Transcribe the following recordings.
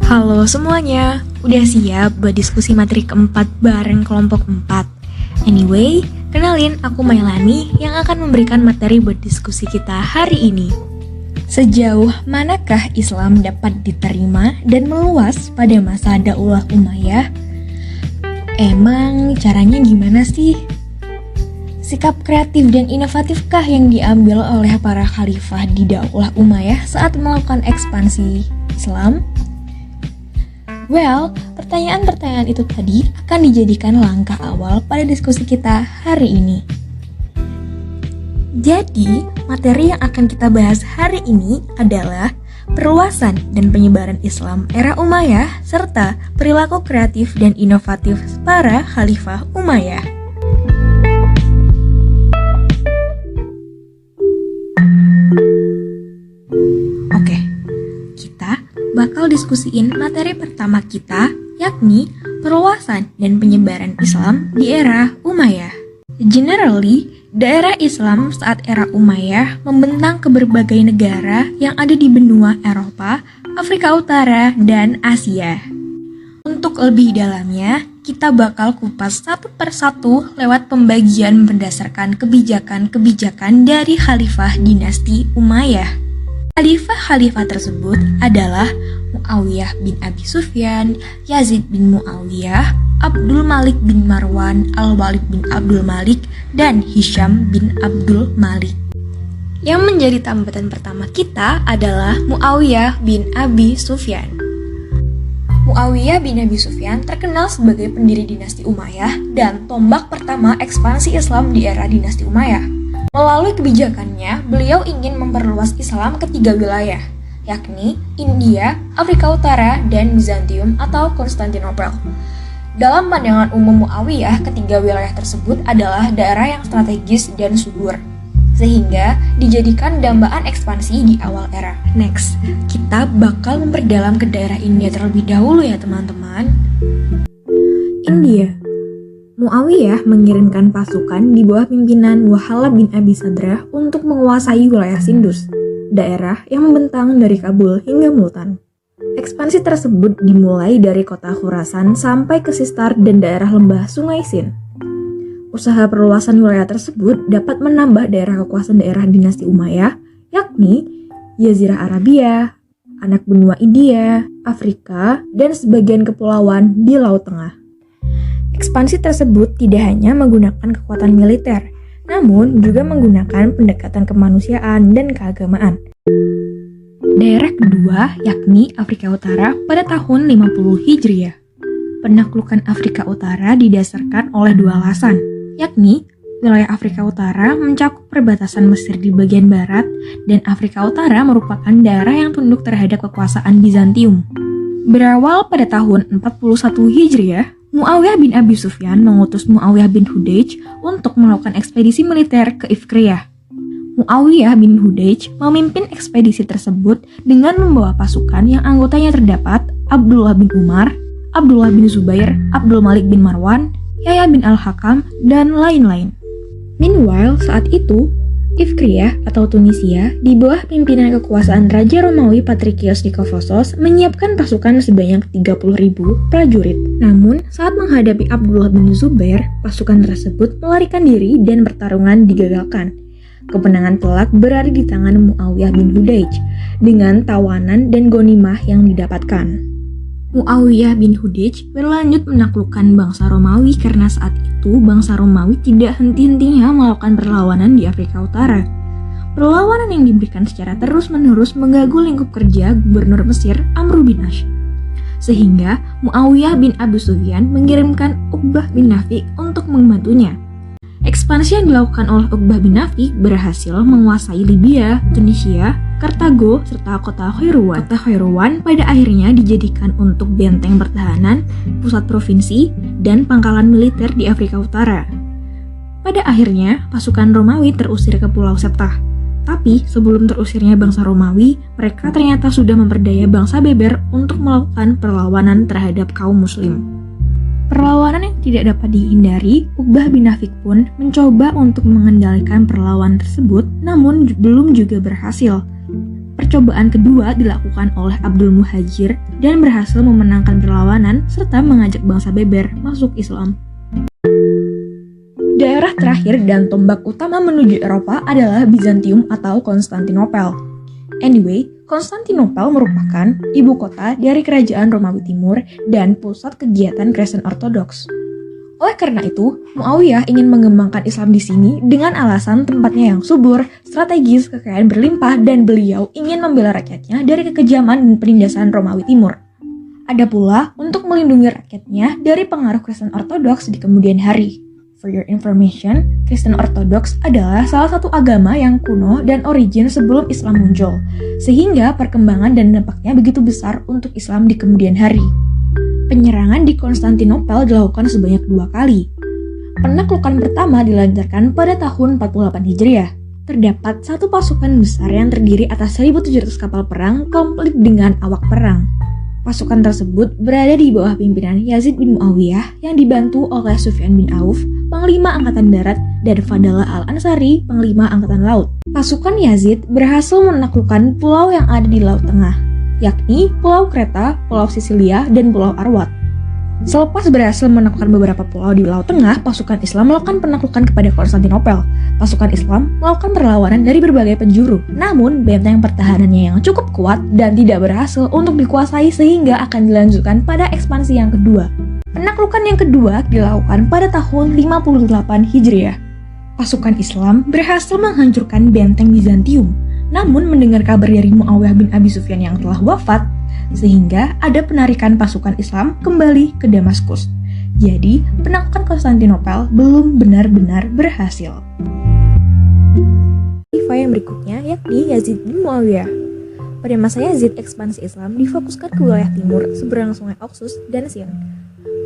Halo semuanya, udah siap buat diskusi materi keempat bareng kelompok 4? Anyway, kenalin aku Mailani yang akan memberikan materi buat diskusi kita hari ini. Sejauh manakah Islam dapat diterima dan meluas pada masa Daulah Umayyah? Emang caranya gimana sih? Sikap kreatif dan inovatifkah yang diambil oleh para khalifah di Daulah Umayyah saat melakukan ekspansi Islam? Well, pertanyaan-pertanyaan itu tadi akan dijadikan langkah awal pada diskusi kita hari ini. Jadi, materi yang akan kita bahas hari ini adalah perluasan dan penyebaran Islam era Umayyah serta perilaku kreatif dan inovatif para khalifah Umayyah. Oke, kita bakal diskusiin materi pertama kita, yakni perluasan dan penyebaran Islam di era Umayyah. Generally, daerah Islam saat era Umayyah membentang ke berbagai negara yang ada di benua Eropa, Afrika Utara, dan Asia. Untuk lebih dalamnya, kita bakal kupas satu persatu lewat pembagian berdasarkan kebijakan-kebijakan dari Khalifah dinasti Umayyah. Khalifah-khalifah tersebut adalah Muawiyah bin Abi Sufyan, Yazid bin Muawiyah, Abdul Malik bin Marwan, Al-Walid bin Abdul Malik, dan Hisham bin Abdul Malik. Yang menjadi tambatan pertama kita adalah Muawiyah bin Abi Sufyan. Muawiyah bin Abi Sufyan terkenal sebagai pendiri dinasti Umayyah dan tombak pertama ekspansi Islam di era dinasti Umayyah. Melalui kebijakannya, beliau ingin memperluas Islam ke 3 wilayah, yakni India, Afrika Utara, dan Bizantium atau Konstantinopel. Dalam pandangan umum Muawiyah, ketiga wilayah tersebut adalah daerah yang strategis dan subur, sehingga dijadikan dambaan ekspansi di awal era. Next, kita bakal memperdalam ke daerah India terlebih dahulu ya teman-teman. India. Muawiyah mengirimkan pasukan di bawah pimpinan Wahala bin Abi Sadrah untuk menguasai wilayah Sindus, daerah yang membentang dari Kabul hingga Multan. Ekspansi tersebut dimulai dari kota Khurasan sampai ke Sistar dan daerah lembah Sungai Sind. Usaha perluasan wilayah tersebut dapat menambah daerah kekuasaan daerah dinasti Umayyah, yakni Jazirah Arabia, anak benua India, Afrika, dan sebagian kepulauan di Laut Tengah. Ekspansi tersebut tidak hanya menggunakan kekuatan militer, namun juga menggunakan pendekatan kemanusiaan dan keagamaan. Daerah kedua yakni Afrika Utara pada tahun 50 Hijriah. Penaklukan Afrika Utara didasarkan oleh dua alasan, yakni wilayah Afrika Utara mencakup perbatasan Mesir di bagian barat dan Afrika Utara merupakan daerah yang tunduk terhadap kekuasaan Bizantium. Berawal pada tahun 41 Hijriah, Muawiyah bin Abi Sufyan mengutus Muawiyah bin Hudayj untuk melakukan ekspedisi militer ke Ifkriyah. Muawiyah bin Hudayj memimpin ekspedisi tersebut dengan membawa pasukan yang anggotanya terdapat Abdullah bin Umar, Abdullah bin Zubair, Abdul Malik bin Marwan, Yahya bin Al-Hakam, dan lain-lain. Meanwhile, saat itu, Ifkriyah atau Tunisia di bawah pimpinan kekuasaan Raja Romawi Patrikios Nikofosos menyiapkan pasukan sebanyak 30.000 prajurit. Namun, saat menghadapi Abdullah bin Zubair, pasukan tersebut melarikan diri dan pertarungan digagalkan. Kemenangan telak berada di tangan Muawiyah bin Hudayj dengan tawanan dan ghanimah yang didapatkan. Muawiyah bin Hudayj berlanjut menaklukkan bangsa Romawi karena saat itu bangsa Romawi tidak henti-hentinya melakukan perlawanan di Afrika Utara. Perlawanan yang diberikan secara terus-menerus mengganggu lingkup kerja Gubernur Mesir Amr bin Ash. Sehingga Muawiyah bin Abi Sufyan mengirimkan Uqbah bin Nafi untuk membantunya. Ekspansi yang dilakukan oleh Uqbah bin Nafi berhasil menguasai Libya, Tunisia, Kartago, serta kota Kairouan. Kota Kairouan pada akhirnya dijadikan untuk benteng pertahanan, pusat provinsi, dan pangkalan militer di Afrika Utara. Pada akhirnya, pasukan Romawi terusir ke Pulau Septah. Tapi sebelum terusirnya bangsa Romawi, mereka ternyata sudah memperdaya bangsa Beber untuk melakukan perlawanan terhadap kaum Muslim. Perlawanan yang tidak dapat dihindari, Uqbah bin Nafi pun mencoba untuk mengendalikan perlawanan tersebut, namun belum juga berhasil. Percobaan kedua dilakukan oleh Abdul Muhajir dan berhasil memenangkan perlawanan serta mengajak bangsa Beber masuk Islam. Daerah terakhir dan tombak utama menuju Eropa adalah Bizantium atau Konstantinopel. Anyway, Konstantinopel merupakan ibu kota dari kerajaan Romawi Timur dan pusat kegiatan Kristen Ortodoks. Oleh karena itu, Muawiyah ingin mengembangkan Islam di sini dengan alasan tempatnya yang subur, strategis, kekayaan berlimpah, dan beliau ingin membela rakyatnya dari kekejaman dan penindasan Romawi Timur. Ada pula untuk melindungi rakyatnya dari pengaruh Kristen Ortodoks di kemudian hari. For your information, Kristen Ortodoks adalah salah satu agama yang kuno dan origin sebelum Islam muncul, sehingga perkembangan dan dampaknya begitu besar untuk Islam di kemudian hari. Penyerangan di Konstantinopel dilakukan sebanyak 2 kali. Penaklukan pertama dilancarkan pada tahun 48 Hijriah. Terdapat satu pasukan besar yang terdiri atas 1.700 kapal perang komplit dengan awak perang. Pasukan tersebut berada di bawah pimpinan Yazid bin Muawiyah yang dibantu oleh Sufyan bin Auf, Panglima Angkatan Darat, dan Fadalah al-Ansari, Panglima Angkatan Laut. Pasukan Yazid berhasil menaklukkan pulau yang ada di Laut Tengah, yakni Pulau Kreta, Pulau Sisilia, dan Pulau Arwat. Selepas berhasil menaklukkan beberapa pulau di Laut Tengah, pasukan Islam melakukan penaklukan kepada Konstantinopel. Pasukan Islam melakukan perlawanan dari berbagai penjuru, namun benteng pertahanannya yang cukup kuat dan tidak berhasil untuk dikuasai sehingga akan dilanjutkan pada ekspansi yang kedua. Penaklukan yang kedua dilakukan pada tahun 58 Hijriah. Pasukan Islam berhasil menghancurkan benteng Bizantium, namun mendengar kabar dari Muawiyah bin Abi Sufyan yang telah wafat, sehingga ada penarikan pasukan Islam kembali ke Damaskus. Jadi, penaklukan Konstantinopel belum benar-benar berhasil. Khalifah yang berikutnya yakni Yazid bin Muawiyah. Pada masa Yazid, ekspansi Islam difokuskan ke wilayah timur seberang sungai Oxus dan Sin.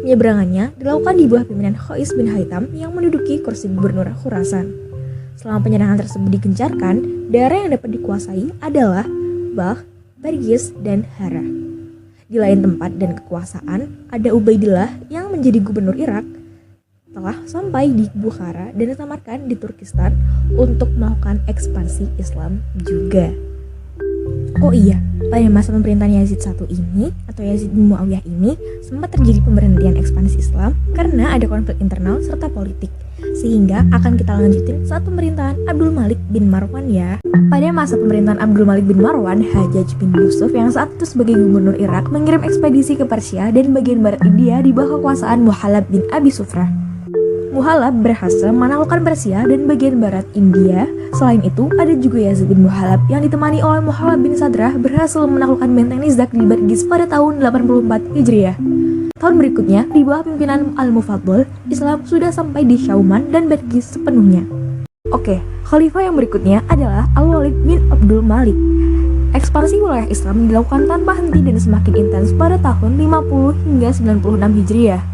Penyeberangannya dilakukan di bawah pimpinan Khois bin Haitham yang menduduki kursi gubernur Khurasan. Selama penyerangan tersebut digencarkan, daerah yang dapat dikuasai adalah Balkh, Bargis, dan Hara. Di lain tempat dan kekuasaan, ada Ubaidillah yang menjadi gubernur Irak telah sampai di Bukhara dan Samarkand di Turkistan untuk melakukan ekspansi Islam juga. Oh iya, pada masa pemerintahan Yazid I ini atau Yazid bin Muawiyah ini sempat terjadi pemberhentian ekspansi Islam karena ada konflik internal serta politik. Sehingga akan kita lanjutin saat pemerintahan Abdul Malik bin Marwan ya. Pada masa pemerintahan Abdul Malik bin Marwan, Hajjaj bin Yusuf yang saat itu sebagai gubernur Irak mengirim ekspedisi ke Persia dan bagian barat India di bawah kekuasaan Muhallab bin Abi Sufrah. Muhallab berhasil menaklukkan Persia dan bagian barat India. Selain itu, ada juga Yazid bin Muhallab yang ditemani oleh Muhallab bin Sadrah berhasil menaklukkan benteng Nizak di Bargis pada tahun 84 Hijriah. Tahun berikutnya, di bawah pimpinan Al-Mufaddal, Islam sudah sampai di Syauman dan Bargis sepenuhnya. Oke, khalifah yang berikutnya adalah Al-Walid bin Abdul Malik. Ekspansi wilayah Islam dilakukan tanpa henti dan semakin intens pada tahun 50 hingga 96 Hijriah.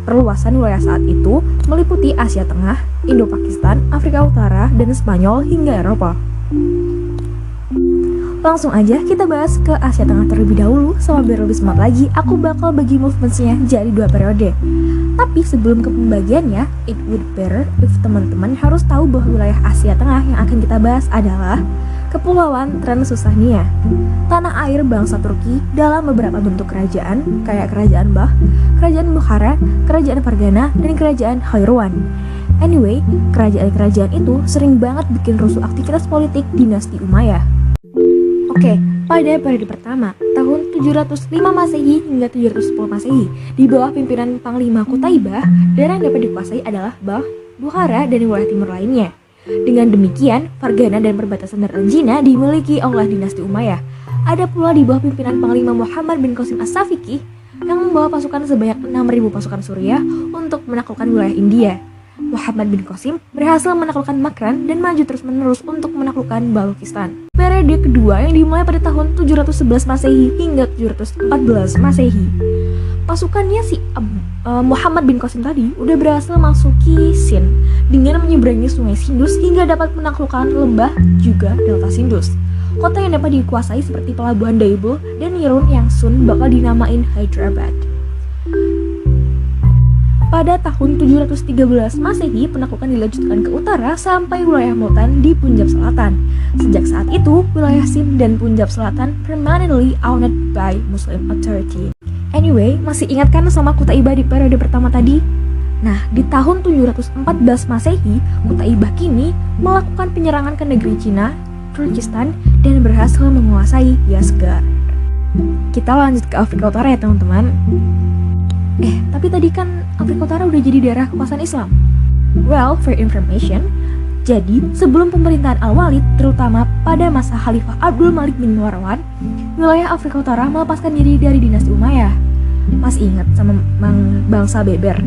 Perluasan wilayah saat itu meliputi Asia Tengah, Indo-Pakistan, Afrika Utara, dan Spanyol hingga Eropa. Langsung aja kita bahas ke Asia Tengah terlebih dahulu, sama biar lebih smart lagi, aku bakal bagi movementsnya jadi 2 periode. Tapi sebelum ke pembagiannya, it would better if teman-teman harus tahu bahwa wilayah Asia Tengah yang akan kita bahas adalah Kepulauan Transsusania, tanah air bangsa Turki dalam beberapa bentuk kerajaan, kayak Kerajaan Balkh, Kerajaan Bukhara, Kerajaan Fargana, dan Kerajaan Khairwan. Anyway, kerajaan-kerajaan itu sering banget bikin rusuh aktivitas politik dinasti Umayyah. Oke, pada periode pertama, tahun 705 Masehi hingga 710 Masehi, di bawah pimpinan Panglima Qutaibah, daerah yang dapat dikuasai adalah Balkh, Bukhara, dan wilayah timur lainnya. Dengan demikian, Fargana dan perbatasan Ranjina dimiliki oleh dinasti Umayyah. Ada pula di bawah pimpinan Panglima Muhammad bin Qasim As-Safiqi yang membawa pasukan sebanyak 6.000 pasukan Suriah untuk menaklukkan wilayah India. Muhammad bin Qasim berhasil menaklukkan Makran dan maju terus-menerus untuk menaklukkan Balukistan. Periode kedua yang dimulai pada tahun 711 Masehi hingga 714 Masehi. Pasukannya Muhammad bin Qasim tadi udah berhasil masuki Sind dengan menyeberangi sungai Sindus hingga dapat menaklukkan lembah juga delta Sindus. Kota yang dapat dikuasai seperti pelabuhan Daibul dan Nirun yang soon bakal dinamain Hyderabad. pada tahun 713 Masehi, penaklukan dilanjutkan ke utara sampai wilayah Multan di Punjab Selatan. Sejak saat itu, wilayah Sindh dan Punjab Selatan permanently owned by Muslim authority. Anyway, masih ingat kan sama Qutaibah di periode pertama tadi? Nah, di tahun 714 Masehi, Qutaibah kini melakukan penyerangan ke negeri Cina, Turkistan, dan berhasil menguasai Yasgard. Kita lanjut ke Afrika Utara ya teman-teman. Tapi tadi kan Afrika Utara udah jadi daerah kekuasaan Islam. Well, for information, jadi sebelum pemerintahan Al-Walid, terutama pada masa Khalifah Abdul Malik bin Marwan, wilayah Afrika Utara melepaskan diri dari dinasti Umayyah. Masih ingat sama bangsa Beber?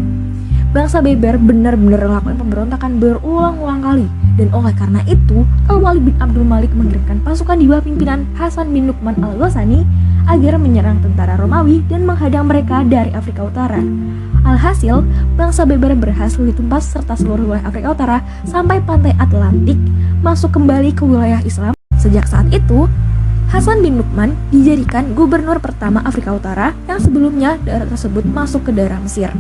Bangsa Beber benar-benar melakukan pemberontakan berulang-ulang kali. Dan oleh karena itu, Al-Walid bin Abdul Malik mengirimkan pasukan di bawah pimpinan Hasan bin Nu'man al-Ghassani agar menyerang tentara Romawi dan menghadang mereka dari Afrika Utara. Alhasil, bangsa Beber berhasil ditumpas serta seluruh wilayah Afrika Utara sampai pantai Atlantik masuk kembali ke wilayah Islam. Sejak saat itu, Hasan bin Nu'man dijadikan gubernur pertama Afrika Utara yang sebelumnya daerah tersebut masuk ke daerah Mesir.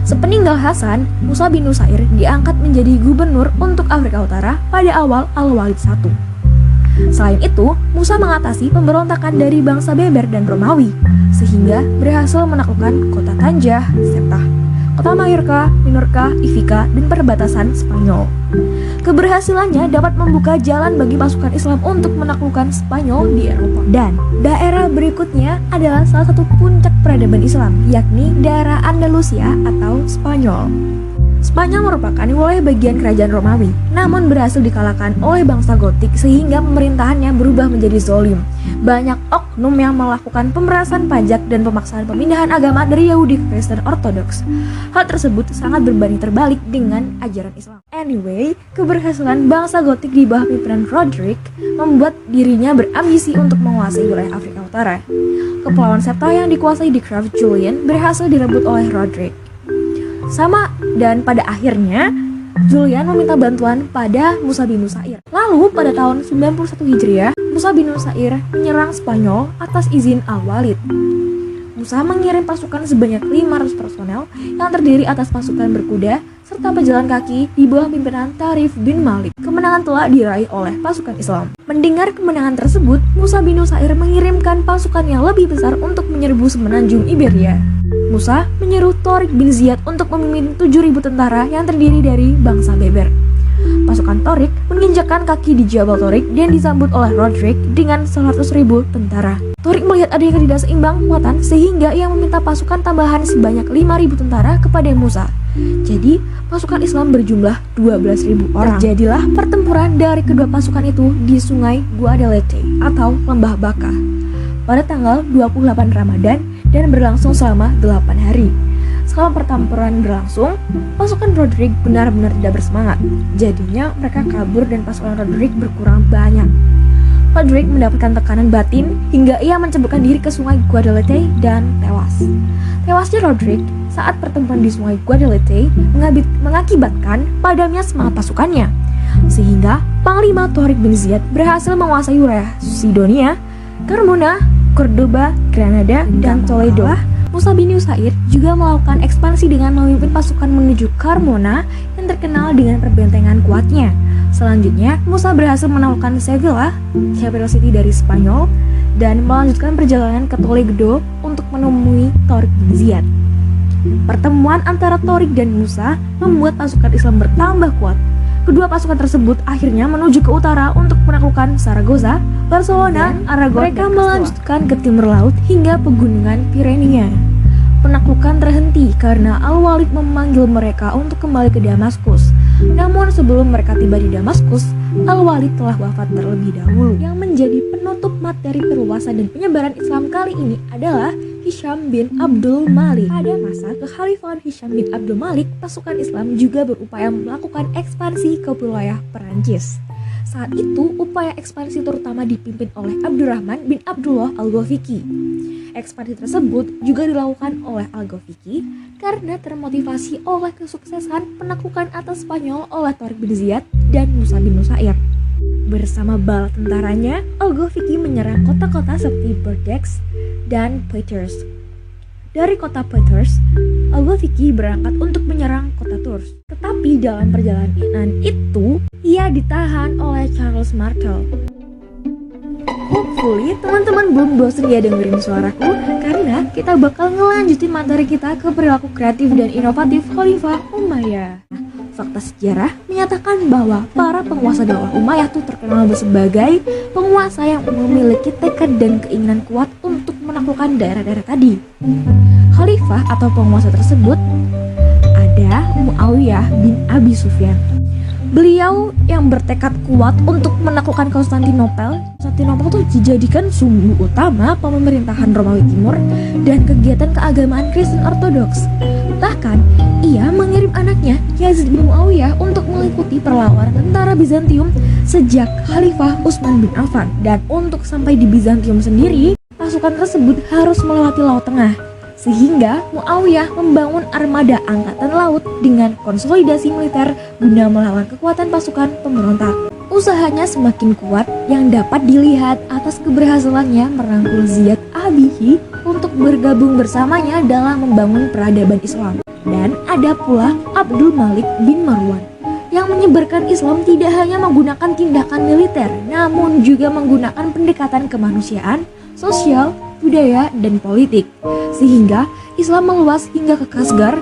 Sepeninggal Hasan, Musa bin Nusair diangkat menjadi gubernur untuk Afrika Utara pada awal Al-Walid I. Selain itu, Musa mengatasi pemberontakan dari bangsa Beber dan Romawi, sehingga berhasil menaklukkan kota Tanjah, Setah, kota Majorca, Minorca, Ivica, dan perbatasan Spanyol. Keberhasilannya dapat membuka jalan bagi pasukan Islam untuk menaklukkan Spanyol di Eropa. Dan daerah berikutnya adalah salah satu puncak peradaban Islam, yakni daerah Andalusia atau Spanyol. Spanyol merupakan wilayah bagian kerajaan Romawi, namun berhasil dikalahkan oleh bangsa Gotik sehingga pemerintahannya berubah menjadi zolim. Banyak oknum yang melakukan pemerasan pajak dan pemaksaan pemindahan agama dari Yahudi ke Kristen Ortodoks. Hal tersebut sangat berbanding terbalik dengan ajaran Islam. Anyway, keberhasilan bangsa Gotik di bawah pimpinan Roderick membuat dirinya berambisi untuk menguasai wilayah Afrika Utara. Kepulauan Septa yang dikuasai di Graaf Julian berhasil direbut oleh Roderick. Dan pada akhirnya Julian meminta bantuan pada Musa bin Nusair. Lalu pada tahun 91 Hijriah, Musa bin Nusair menyerang Spanyol atas izin Al-Walid. Musa mengirim pasukan sebanyak 500 personel yang terdiri atas pasukan berkuda serta pejalan kaki di bawah pimpinan Tarif bin Malik. Kemenangan telah diraih oleh pasukan Islam. Mendengar kemenangan tersebut, Musa bin Nusair mengirimkan pasukan yang lebih besar untuk menyerbu semenanjung Iberia. Musa menyeru Torik bin Ziyad untuk memimpin 7.000 tentara yang terdiri dari bangsa Beber. Pasukan Torik menginjakkan kaki di Jabal Torik dan disambut oleh Roderick dengan 100.000 tentara. Torik melihat adanya ketidakseimbang kekuatan sehingga ia meminta pasukan tambahan sebanyak 5.000 tentara kepada Musa. Jadi, pasukan Islam berjumlah 12.000 orang. Terjadilah pertempuran dari kedua pasukan itu di Sungai Guadalete atau Lembah Baka pada tanggal 28 Ramadan dan berlangsung selama 8 hari. Selama pertempuran berlangsung, pasukan Roderick benar-benar tidak bersemangat. Jadinya mereka kabur dan pasukan Roderick berkurang banyak. Roderick mendapatkan tekanan batin hingga ia menceburkan diri ke Sungai Guadalete dan tewas. Tewasnya Roderick saat pertempuran di Sungai Guadalete mengakibatkan padamnya semangat pasukannya, sehingga Panglima Torik bin Ziyad berhasil menguasai wilayah Sidonia, Carmona, Cordoba, Granada, dan Toledo. Musa bin Nusair juga melakukan ekspansi dengan memimpin pasukan menuju Carmona yang terkenal dengan perbentengan kuatnya. Selanjutnya, Musa berhasil menaklukkan Sevilla, capital city dari Spanyol, dan melanjutkan perjalanan ke Toledo untuk menemui Torik bin Ziyad. Pertemuan antara Torik dan Musa membuat pasukan Islam bertambah kuat. Kedua pasukan tersebut akhirnya menuju ke utara untuk menaklukkan Zaragoza, Barcelona, Aragon. Mereka melanjutkan ke timur laut hingga pegunungan Pirenia. Penaklukan terhenti karena Al-Walid memanggil mereka untuk kembali ke Damaskus. Namun sebelum mereka tiba di Damaskus, Al-Walid telah wafat terlebih dahulu. Yang menjadi penutup materi perluasan dan penyebaran Islam kali ini adalah Hisham bin Abdul Malik. Pada masa kekhalifahan Hisham bin Abdul Malik, pasukan Islam juga berupaya melakukan ekspansi ke wilayah Perancis. Saat itu, upaya ekspansi terutama dipimpin oleh Abdurrahman bin Abdullah Al-Ghafiqi. Ekspansi tersebut juga dilakukan oleh Al-Ghafiqi karena termotivasi oleh kesuksesan penaklukan atas Spanyol oleh Torik bin Ziyad dan Musa bin Nusair. Bersama bala tentaranya, Al-Ghafiqi menyerang kota-kota seperti Bordeaux dan Poitiers. Dari kota Poitiers, Al-Ghafiqi berangkat untuk menyerang kota Tours. Tetapi dalam perjalanan itu, ia ditahan oleh Charles Martel. Hopefully, teman-teman belum bosan ya dengerin suaraku, karena kita bakal ngelanjutin materi kita ke perilaku kreatif dan inovatif Khalifah Umayyah. Fakta sejarah menyatakan bahwa para penguasa Daulah Umayyah tuh terkenal sebagai penguasa yang memiliki tekad dan keinginan kuat untuk menaklukkan daerah-daerah tadi. Khalifah atau penguasa tersebut ada Muawiyah bin Abi Sufyan. Beliau yang bertekad kuat untuk menaklukkan Konstantinopel. Konstantinopel itu dijadikan sumbu utama pemerintahan Romawi Timur dan kegiatan keagamaan Kristen Ortodoks. Bahkan, ia mengirim anaknya Yazid bin Muawiyah untuk mengikuti perlawanan tentara Bizantium sejak Khalifah Utsman bin Affan. Dan untuk sampai di Bizantium sendiri, pasukan tersebut harus melewati Laut Tengah. Sehingga Muawiyah membangun armada angkatan laut dengan konsolidasi militer guna melawan kekuatan pasukan pemberontak. Usahanya semakin kuat yang dapat dilihat atas keberhasilannya merangkul Ziyad Abihi untuk bergabung bersamanya dalam membangun peradaban Islam. Dan ada pula Abdul Malik bin Marwan yang menyebarkan Islam tidak hanya menggunakan tindakan militer, namun juga menggunakan pendekatan kemanusiaan, sosial, budaya, dan politik, sehingga Islam meluas hingga ke Kasgar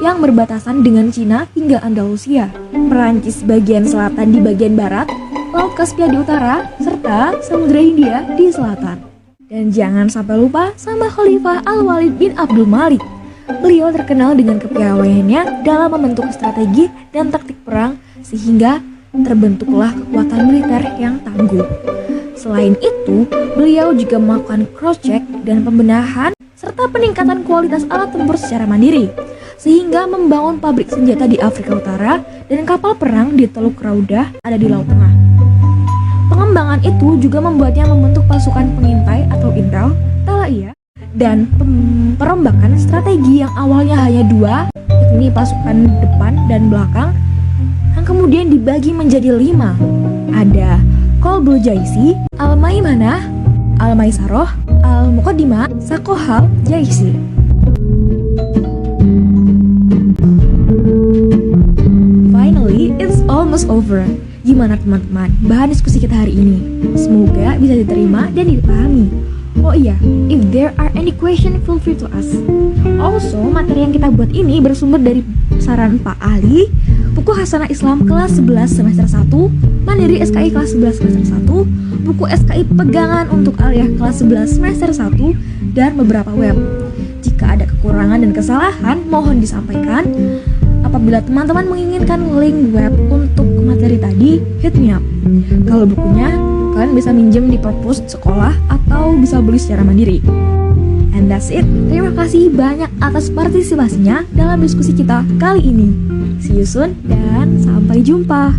yang berbatasan dengan Cina hingga Andalusia, Perancis bagian selatan di bagian barat, Laut Kaspia di utara, serta Samudra Hindia di selatan. Dan jangan sampai lupa sama Khalifah Al-Walid bin Abdul Malik. Beliau terkenal dengan kepiawaiannya dalam membentuk strategi dan taktik perang, sehingga terbentuklah kekuatan militer yang tangguh. Selain itu, beliau juga melakukan cross-check dan pembenahan serta peningkatan kualitas alat tempur secara mandiri, sehingga membangun pabrik senjata di Afrika Utara dan kapal perang di Teluk Raudah ada di Laut Tengah. Pengembangan itu juga membuatnya membentuk pasukan pengintai atau intel, Talaia, dan perombakan strategi yang awalnya hanya dua, yakni pasukan depan dan belakang, yang kemudian dibagi menjadi 5. Ada Qalbul Jaisi, Al-Maimanah, Al-Maisaroh, Al-Muqaddimah, Sakohal Jaisi. Finally, it's almost over. Gimana teman-teman bahan diskusi kita hari ini? Semoga bisa diterima dan dipahami. Oh iya, if there are any question, feel free to ask. Also, materi yang kita buat ini bersumber dari saran Pak Ali, buku Hasanah Islam kelas 11 semester 1, Mandiri SKI kelas 11 semester 1, buku SKI Pegangan untuk Aliyah kelas 11 semester 1, dan beberapa web. Jika ada kekurangan dan kesalahan, mohon disampaikan. Apabila teman-teman menginginkan link web untuk materi tadi, hit me up. Kalau bukunya, kalian bisa minjem di perpus sekolah atau bisa beli secara mandiri. And that's it. Terima kasih banyak atas partisipasinya dalam diskusi kita kali ini. See you soon dan sampai jumpa.